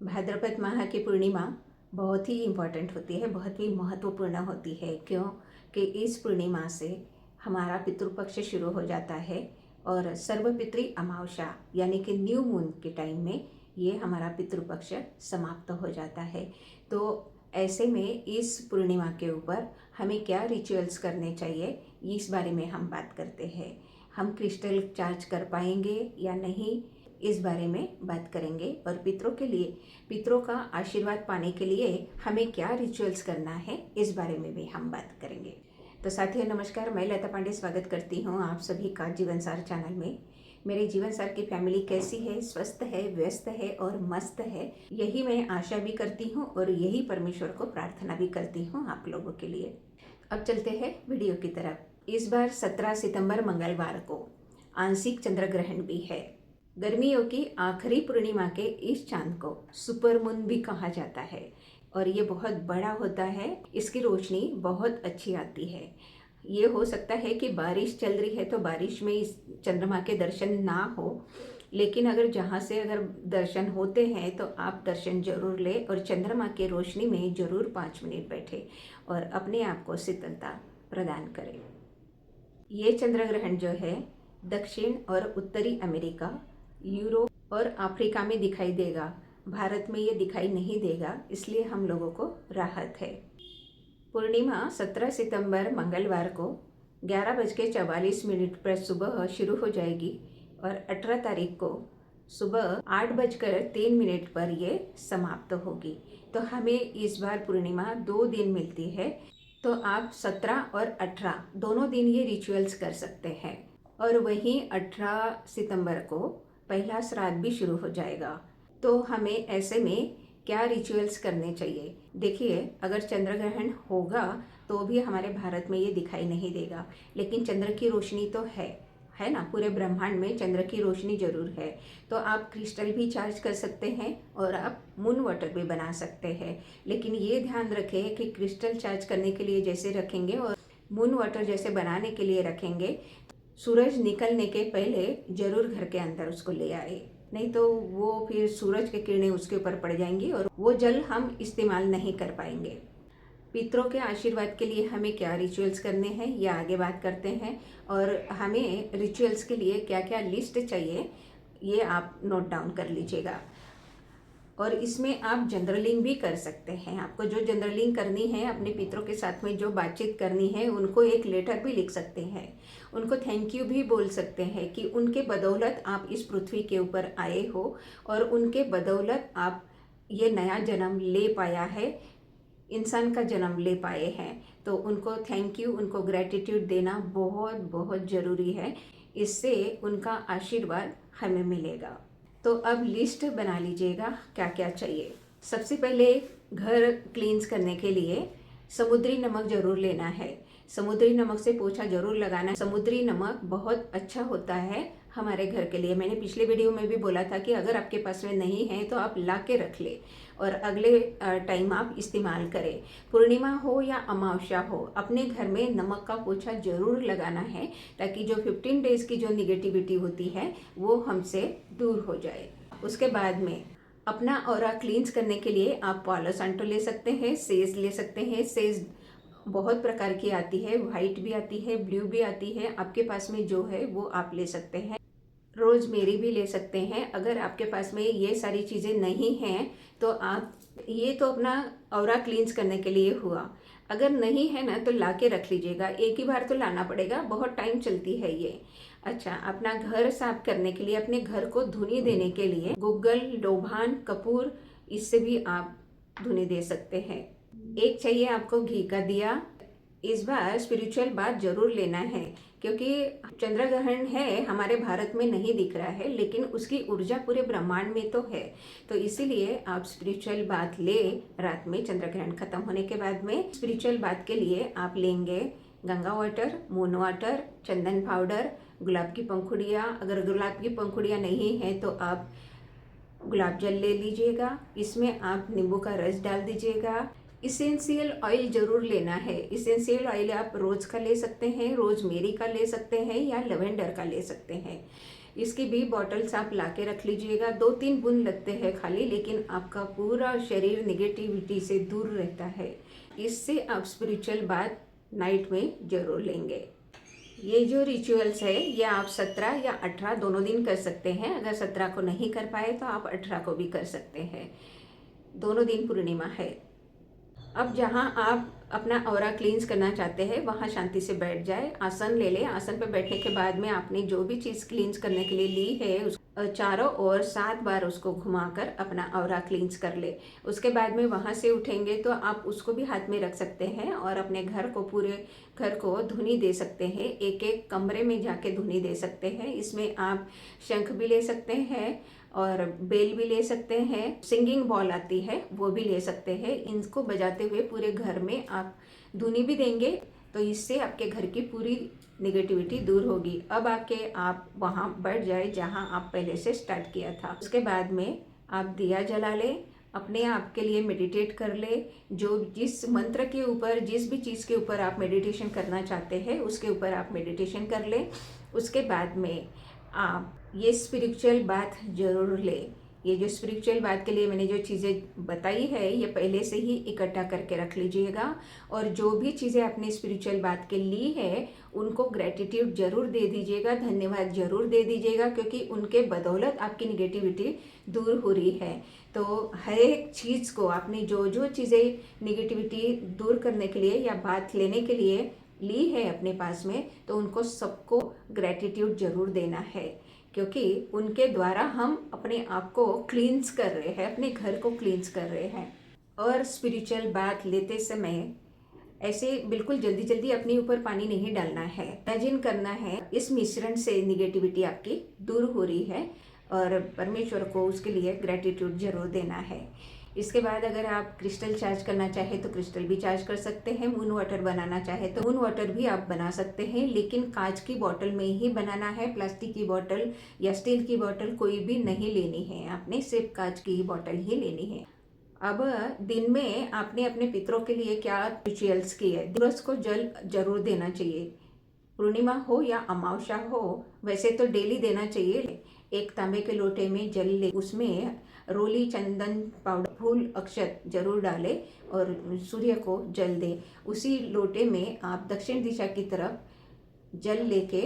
भाद्रपद माह की पूर्णिमा बहुत ही इम्पॉर्टेंट होती है, बहुत ही महत्वपूर्ण होती है। क्यों कि इस पूर्णिमा से हमारा पितृपक्ष शुरू हो जाता है और सर्वपितृ अमावस्या यानी कि न्यू मून के टाइम में ये हमारा पितृपक्ष समाप्त हो जाता है। तो ऐसे में इस पूर्णिमा के ऊपर हमें क्या रिचुअल्स करने चाहिए, इस बारे में हम बात करते हैं। हम क्रिस्टल चार्ज कर पाएंगे या नहीं, इस बारे में बात करेंगे। और पितरों के लिए, पितरों का आशीर्वाद पाने के लिए हमें क्या रिचुअल्स करना है, इस बारे में भी हम बात करेंगे। तो साथियों नमस्कार, मैं लता पांडे स्वागत करती हूँ आप सभी का जीवनसार चैनल में। मेरे जीवनसार की फैमिली कैसी है? स्वस्थ है, व्यस्त है और मस्त है, यही मैं आशा भी करती हूँ और यही परमेश्वर को प्रार्थना भी करती हूँ आप लोगों के लिए। अब चलते हैं वीडियो की तरफ। इस बार 17 सितंबर मंगलवार को आंशिक चंद्र ग्रहण भी है। गर्मियों की आखिरी पूर्णिमा के इस चांद को सुपर मून भी कहा जाता है और ये बहुत बड़ा होता है। इसकी रोशनी बहुत अच्छी आती है। ये हो सकता है कि बारिश चल रही है तो बारिश में इस चंद्रमा के दर्शन ना हो, लेकिन अगर दर्शन होते हैं तो आप दर्शन जरूर लें और चंद्रमा के रोशनी में जरूर 5 मिनट बैठे और अपने आप को शीतलता प्रदान करें। ये चंद्र ग्रहण जो है दक्षिण और उत्तरी अमेरिका, यूरोप और अफ्रीका में दिखाई देगा। भारत में ये दिखाई नहीं देगा, इसलिए हम लोगों को राहत है। पूर्णिमा 17 सितंबर मंगलवार को 11:44 पर सुबह शुरू हो जाएगी और 18 तारीख को सुबह 8:03 पर ये समाप्त होगी। तो हमें इस बार पूर्णिमा 2 दिन मिलती है, तो आप 17 और 18 दोनों दिन ये रिचुअल्स कर सकते हैं। और वहीं 18 सितंबर को पहला श्राद्ध भी शुरू हो जाएगा। तो हमें ऐसे में क्या रिचुअल्स करने चाहिए? देखिए, अगर चंद्र ग्रहण होगा तो भी हमारे भारत में ये दिखाई नहीं देगा, लेकिन चंद्र की रोशनी तो है ना, पूरे ब्रह्मांड में चंद्र की रोशनी जरूर है। तो आप क्रिस्टल भी चार्ज कर सकते हैं और आप मून वाटर भी बना सकते हैं। लेकिन ये ध्यान रखें कि क्रिस्टल चार्ज करने के लिए जैसे रखेंगे और मून वाटर जैसे बनाने के लिए रखेंगे, सूरज निकलने के पहले जरूर घर के अंदर उसको ले आए, नहीं तो वो फिर सूरज की किरणें उसके ऊपर पड़ जाएंगी और वो जल हम इस्तेमाल नहीं कर पाएंगे। पितरों के आशीर्वाद के लिए हमें क्या रिचुअल्स करने हैं, या आगे बात करते हैं। और हमें रिचुअल्स के लिए क्या क्या लिस्ट चाहिए, ये आप नोट डाउन कर लीजिएगा। और इसमें आप जनरलिंग भी कर सकते हैं। आपको जो जनरलिंग करनी है, अपने पितरों के साथ में जो बातचीत करनी है, उनको एक लेटर भी लिख सकते हैं। उनको थैंक यू भी बोल सकते हैं कि उनके बदौलत आप इस पृथ्वी के ऊपर आए हो और उनके बदौलत आप ये नया जन्म ले पाया है, इंसान का जन्म ले पाए हैं। तो उनको थैंक यू, उनको ग्रेटिट्यूड देना बहुत बहुत ज़रूरी है। इससे उनका आशीर्वाद हमें मिलेगा। तो अब लिस्ट बना लीजिएगा क्या क्या चाहिए। सबसे पहले घर क्लींस करने के लिए समुद्री नमक जरूर लेना है। समुद्री नमक से पोछा जरूर लगाना है। समुद्री नमक बहुत अच्छा होता है हमारे घर के लिए। मैंने पिछले वीडियो में भी बोला था कि अगर आपके पास में नहीं है तो आप ला के रख ले और अगले टाइम आप इस्तेमाल करें। पूर्णिमा हो या अमावस्या हो, अपने घर में नमक का पोछा जरूर लगाना है, ताकि जो 15 डेज की जो निगेटिविटी होती है वो हमसे दूर हो जाए। उसके बाद में अपना ऑरा क्लींस करने के लिए आप पालो सांटो ले सकते हैं, सेज ले सकते हैं। सेज बहुत प्रकार की आती है, वाइट भी आती है, ब्लू भी आती है। आपके पास में जो है वो आप ले सकते हैं। रोजमेरी भी ले सकते हैं। अगर आपके पास में ये सारी चीज़ें नहीं हैं तो आप, ये तो अपना ऑरा क्लींस करने के लिए हुआ। अगर नहीं है ना तो ला के रख लीजिएगा, एक ही बार तो लाना पड़ेगा, बहुत टाइम चलती है ये। अच्छा, अपना घर साफ करने के लिए, अपने घर को धुनी देने के लिए गुग्गल, लोभान, कपूर, इससे भी आप धुनी दे सकते हैं। एक चाहिए आपको घी का दिया। इस बार स्पिरिचुअल बात जरूर लेना है, क्योंकि चंद्र ग्रहण है, हमारे भारत में नहीं दिख रहा है, लेकिन उसकी ऊर्जा पूरे ब्रह्मांड में तो है। तो इसीलिए आप स्पिरिचुअल बात ले। रात में चंद्र ग्रहण खत्म होने के बाद में स्पिरिचुअल बात के लिए आप लेंगे गंगा वाटर, मून वाटर, चंदन पाउडर, गुलाब की पंखुड़ियाँ। अगर गुलाब की पंखुड़ियाँ नहीं है तो आप गुलाब जल ले लीजिएगा। इसमें आप नींबू का रस डाल दीजिएगा। इसेंशियल ऑयल जरूर लेना है। इसेंशियल ऑयल आप रोज का ले सकते हैं, रोजमेरी का ले सकते हैं या लेवेंडर का ले सकते हैं। इसकी भी बॉटल्स आप ला के रख लीजिएगा। 2-3 बूंद लगते हैं खाली, लेकिन आपका पूरा शरीर निगेटिविटी से दूर रहता है। इससे आप स्पिरिचुअल बात नाइट में ज़रूर लेंगे। ये जो रिचुअल्स है ये आप 17 या 18 दोनों दिन कर सकते हैं। अगर 17 को नहीं कर पाए तो आप 18 को भी कर सकते हैं। दोनों दिन पूर्णिमा है। अब जहाँ आप अपना ऑरा क्लींस करना चाहते हैं वहाँ शांति से बैठ जाए, आसन ले ले। आसन पर बैठने के बाद में आपने जो भी चीज़ क्लींस करने के लिए ली है उस चारों ओर 7 बार उसको घुमाकर अपना ऑरा क्लींस कर ले। उसके बाद में वहाँ से उठेंगे तो आप उसको भी हाथ में रख सकते हैं और अपने घर को, पूरे घर को धुनी दे सकते हैं। एक एक कमरे में जाके धुनी दे सकते हैं। इसमें आप शंख भी ले सकते हैं और बेल भी ले सकते हैं, सिंगिंग बॉल आती है वो भी ले सकते हैं। इनको बजाते हुए पूरे घर में आप धुनी भी देंगे तो इससे आपके घर की पूरी निगेटिविटी दूर होगी। अब आके आप वहाँ बैठ जाए जहाँ आप पहले से स्टार्ट किया था। उसके बाद में आप दिया जला लें, अपने आप के लिए मेडिटेट कर ले। जो जिस मंत्र के ऊपर, जिस भी चीज़ के ऊपर आप मेडिटेशन करना चाहते हैं उसके ऊपर आप मेडिटेशन कर लें। उसके बाद में आप ये स्पिरिचुअल बात ज़रूर ले। ये जो स्पिरिचुअल बात के लिए मैंने जो चीज़ें बताई है ये पहले से ही इकट्ठा करके रख लीजिएगा। और जो भी चीज़ें आपने स्पिरिचुअल बात के ली है उनको ग्रेटिट्यूड ज़रूर दे दीजिएगा, धन्यवाद ज़रूर दे दीजिएगा, क्योंकि उनके बदौलत आपकी निगेटिविटी दूर हो रही है। तो हर एक चीज़ को आपने जो जो चीज़ें निगेटिविटी दूर करने के लिए या बात लेने के लिए ली है अपने पास में, तो उनको सबको ग्रेटिट्यूड ज़रूर देना है, क्योंकि उनके द्वारा हम अपने आप को क्लींस कर रहे हैं, अपने घर को क्लींस कर रहे हैं। और स्पिरिचुअल बात लेते समय ऐसे बिल्कुल जल्दी जल्दी अपने ऊपर पानी नहीं डालना है, इमेजिन करना है इस मिश्रण से निगेटिविटी आपकी दूर हो रही है और परमेश्वर को उसके लिए ग्रेटिट्यूड जरूर देना है। इसके बाद अगर आप क्रिस्टल चार्ज करना चाहे तो क्रिस्टल भी चार्ज कर सकते हैं। मून वाटर बनाना चाहे तो मून वाटर भी आप बना सकते हैं, लेकिन कांच की बोतल में ही बनाना है। प्लास्टिक की बोतल या स्टील की बोतल कोई भी नहीं लेनी है, आपने सिर्फ कांच की बोतल ही लेनी है। अब दिन में आपने अपने पितरों के लिए क्या रिचुअल्स किए, सूरज को जल जरूर देना चाहिए। पूर्णिमा हो या अमावस्या हो, वैसे तो डेली देना चाहिए। एक तांबे के लोटे में जल ले, उसमें रोली, चंदन पाउडर, फूल, अक्षत जरूर डाले और सूर्य को जल दे। उसी लोटे में आप दक्षिण दिशा की तरफ जल लेके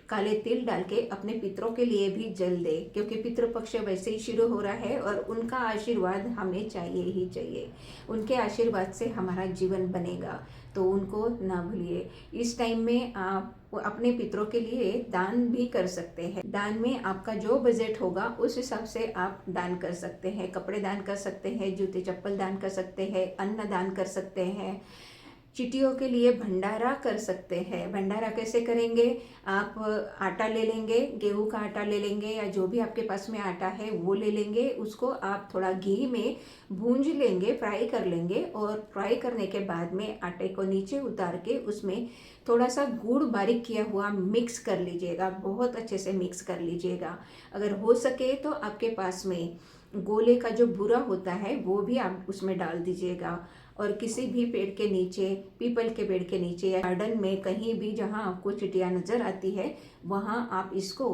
काले तिल डाल के अपने पितरों के लिए भी जल दे, क्योंकि पितृपक्ष वैसे ही शुरू हो रहा है और उनका आशीर्वाद हमें चाहिए ही चाहिए। उनके आशीर्वाद से हमारा जीवन बनेगा, तो उनको ना भूलिए। इस टाइम में आप अपने पितरों के लिए दान भी कर सकते हैं। दान में आपका जो बजट होगा उस हिसाब से आप दान कर सकते हैं। कपड़े दान कर सकते हैं, जूते चप्पल दान कर सकते हैं, अन्न दान कर सकते हैं, चिटियों के लिए भंडारा कर सकते हैं। भंडारा कैसे करेंगे, आप आटा ले लेंगे, गेहूं का आटा ले लेंगे या जो भी आपके पास में आटा है वो ले लेंगे। उसको आप थोड़ा घी में भूंज लेंगे, फ्राई कर लेंगे और फ्राई करने के बाद में आटे को नीचे उतार के उसमें थोड़ा सा गुड़ बारीक किया हुआ मिक्स कर लीजिएगा, बहुत अच्छे से मिक्स कर लीजिएगा। अगर हो सके तो आपके पास में गोले का जो बुरा होता है वो भी आप उसमें डाल दीजिएगा। और किसी भी पेड़ के नीचे, पीपल के पेड़ के नीचे या गार्डन में कहीं भी जहाँ आपको चिटिया नज़र आती है वहाँ आप इसको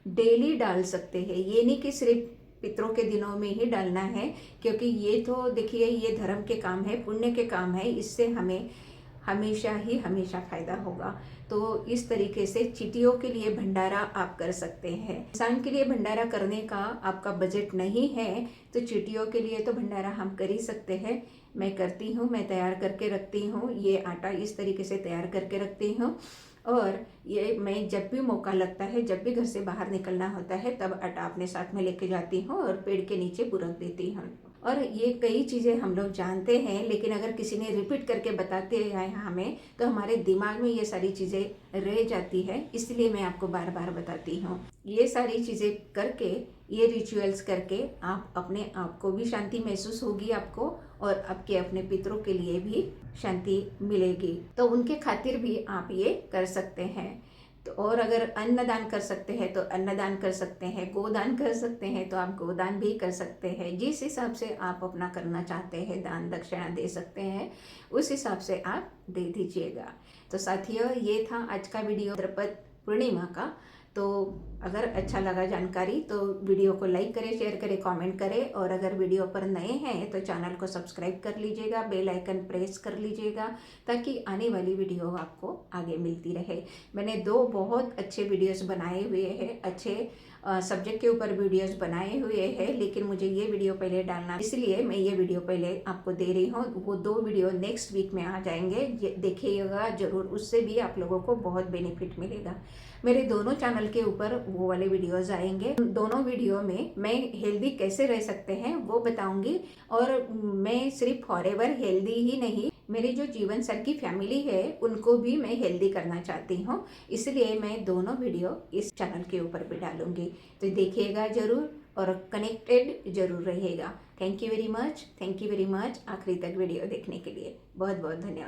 डेली डाल सकते हैं। ये नहीं कि सिर्फ पितरों के दिनों में ही डालना है, क्योंकि ये तो देखिए ये धर्म के काम है, पुण्य के काम है, इससे हमें हमेशा ही हमेशा फायदा होगा। तो इस तरीके से चींटियों के लिए भंडारा आप कर सकते हैं। इंसान के लिए भंडारा करने का आपका बजट नहीं है तो चींटियों के लिए तो भंडारा हम कर ही सकते हैं। मैं करती हूँ, मैं तैयार करके रखती हूँ, ये आटा इस तरीके से तैयार करके रखती हूँ। और ये मैं जब भी मौका लगता है, जब भी घर से बाहर निकलना होता है, तब आटा अपने साथ में लेके जाती हूँ और पेड़ के नीचे बुरक देती हूँ। और ये कई चीज़ें हम लोग जानते हैं, लेकिन अगर किसी ने रिपीट करके बताते हैं हमें तो हमारे दिमाग में ये सारी चीज़ें रह जाती है, इसलिए मैं आपको बार बार बताती हूँ। ये सारी चीज़ें करके, ये रिचुअल्स करके आप अपने आप को भी शांति महसूस होगी आपको, और आपके अपने पितरों के लिए भी शांति मिलेगी। तो उनके खातिर भी आप ये कर सकते हैं। तो और अगर अन्नदान कर सकते हैं तो अन्नदान कर सकते हैं, गोदान कर सकते हैं तो आप गोदान भी कर सकते हैं। जिस हिसाब से आप अपना करना चाहते हैं, दान दक्षिणा दे सकते हैं, उस हिसाब से आप दे दीजिएगा। तो साथियों, ये था आज का वीडियो द्रपद पूर्णिमा का। तो अगर अच्छा लगा जानकारी तो वीडियो को लाइक करें, शेयर करें, कमेंट करें, और अगर वीडियो पर नए हैं तो चैनल को सब्सक्राइब कर लीजिएगा, बेल आइकन प्रेस कर लीजिएगा ताकि आने वाली वीडियो आपको आगे मिलती रहे। मैंने 2 बहुत अच्छे वीडियोस बनाए हुए हैं, अच्छे सब्जेक्ट के ऊपर वीडियोस बनाए हुए हैं, लेकिन मुझे ये वीडियो पहले डालना, इसलिए मैं ये वीडियो पहले आपको दे रही हूँ। वो 2 वीडियो नेक्स्ट वीक में आ जाएंगे, देखिएगा ज़रूर, उससे भी आप लोगों को बहुत बेनिफिट मिलेगा। मेरे दोनों चैनल के ऊपर वो वाले वीडियोस आएंगे। दोनों वीडियो में मैं हेल्दी कैसे रह सकते हैं वो बताऊंगी, और मैं सिर्फ फॉरएवर हेल्दी ही नहीं, मेरी जो जीवन सर की फैमिली है उनको भी मैं हेल्दी करना चाहती हूँ, इसलिए मैं दोनों वीडियो इस चैनल के ऊपर भी डालूंगी। तो देखिएगा ज़रूर और कनेक्टेड ज़रूर रहिएगा। Thank you very much, thank you very much आखिरी तक वीडियो देखने के लिए। बहुत बहुत धन्यवाद।